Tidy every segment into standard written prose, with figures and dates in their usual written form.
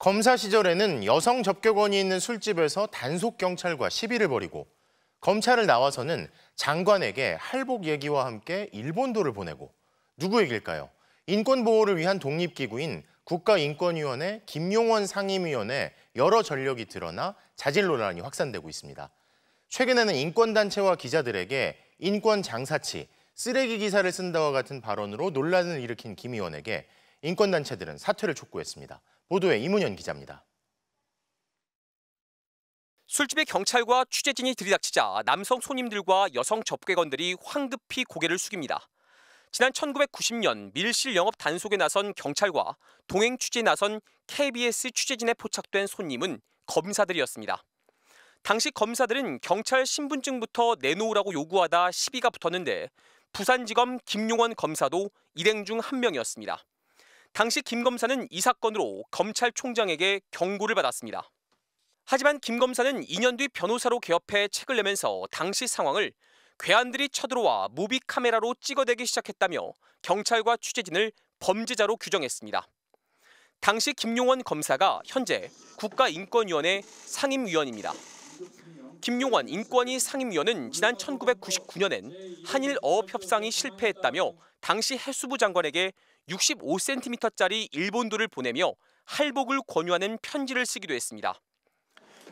검사 시절에는 여성 접객원이 있는 술집에서 단속 경찰과 시비를 벌이고 검찰을 나와서는 장관에게 할복 얘기와 함께 일본도를 보내고 누구 얘기일까요? 인권보호를 위한 독립기구인 국가인권위원회 김용원 상임위원회 여러 전력이 드러나 자질 논란이 확산되고 있습니다. 최근에는 인권단체와 기자들에게 인권 장사치, 쓰레기 기사를 쓴다와 같은 발언으로 논란을 일으킨 김 의원에게 인권단체들은 사퇴를 촉구했습니다. 보도에 이문현 기자입니다. 술집에 경찰과 취재진이 들이닥치자 남성 손님들과 여성 접객원들이 황급히 고개를 숙입니다. 지난 1990년 밀실 영업 단속에 나선 경찰과 동행 취재에 나선 KBS 취재진에 포착된 손님은 검사들이었습니다. 당시 검사들은 경찰 신분증부터 내놓으라고 요구하다 시비가 붙었는데 부산지검 김용원 검사도 일행 중 한 명이었습니다. 당시 김 검사는 이 사건으로 검찰총장에게 경고를 받았습니다. 하지만 김 검사는 2년 뒤 변호사로 개업해 책을 내면서 당시 상황을 괴한들이 쳐들어와 무비 카메라로 찍어대기 시작했다며 경찰과 취재진을 범죄자로 규정했습니다. 당시 김용원 검사가 현재 국가인권위원회 상임위원입니다. 김용원 인권위 상임위원은 지난 1999년엔 한일 어업협상이 실패했다며 당시 해수부 장관에게 65cm짜리 일본도를 보내며 할복을 권유하는 편지를 쓰기도 했습니다.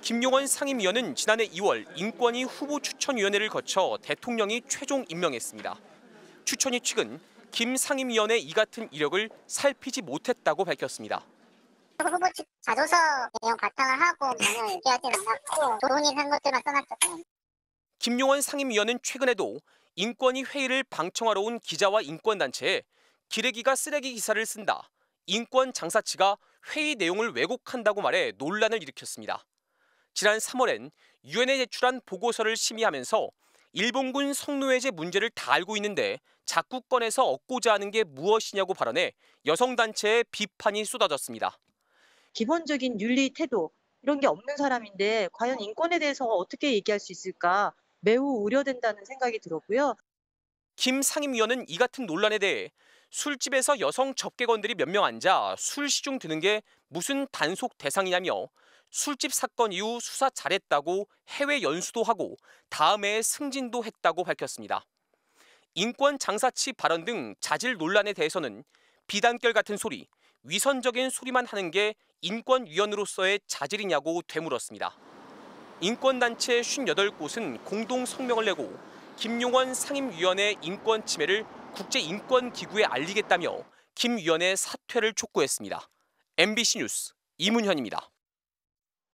김용원 상임위원은 지난해 2월 인권위 후보추천위원회를 거쳐 대통령이 최종 임명했습니다. 추천위 측은 김 상임위원의 이 같은 이력을 살피지 못했다고 밝혔습니다. 후보 측 자조서 내용 바탕을 하고 저는 얘기하진 않았고 본인이 한 것들만 써놨죠. 김용원 상임위원은 최근에도 인권위 회의를 방청하러 온 기자와 인권단체에 기레기가 쓰레기 기사를 쓴다, 인권 장사치가 회의 내용을 왜곡한다고 말해 논란을 일으켰습니다. 지난 3월엔 유엔에 제출한 보고서를 심의하면서 일본군 성노예제 문제를 다 알고 있는데 자꾸 꺼내서 얻고자 하는 게 무엇이냐고 발언해 여성단체의 비판이 쏟아졌습니다. 기본적인 윤리 태도 이런 게 없는 사람인데 과연 인권에 대해서 어떻게 얘기할 수 있을까 매우 우려된다는 생각이 들었고요. 김 상임위원은 이 같은 논란에 대해 술집에서 여성 접객원들이 몇 명 앉아 술 시중 드는 게 무슨 단속 대상이냐며 술집 사건 이후 수사 잘했다고 해외 연수도 하고 다음 해에 승진도 했다고 밝혔습니다. 인권 장사치 발언 등 자질 논란에 대해서는 비단결 같은 소리, 위선적인 소리만 하는 게 인권위원으로서의 자질이냐고 되물었습니다. 인권단체 58곳은 공동 성명을 내고 김용원 상임위원의 인권 침해를 국제인권기구에 알리겠다며 김 위원의 사퇴를 촉구했습니다. MBC 뉴스 이문현입니다.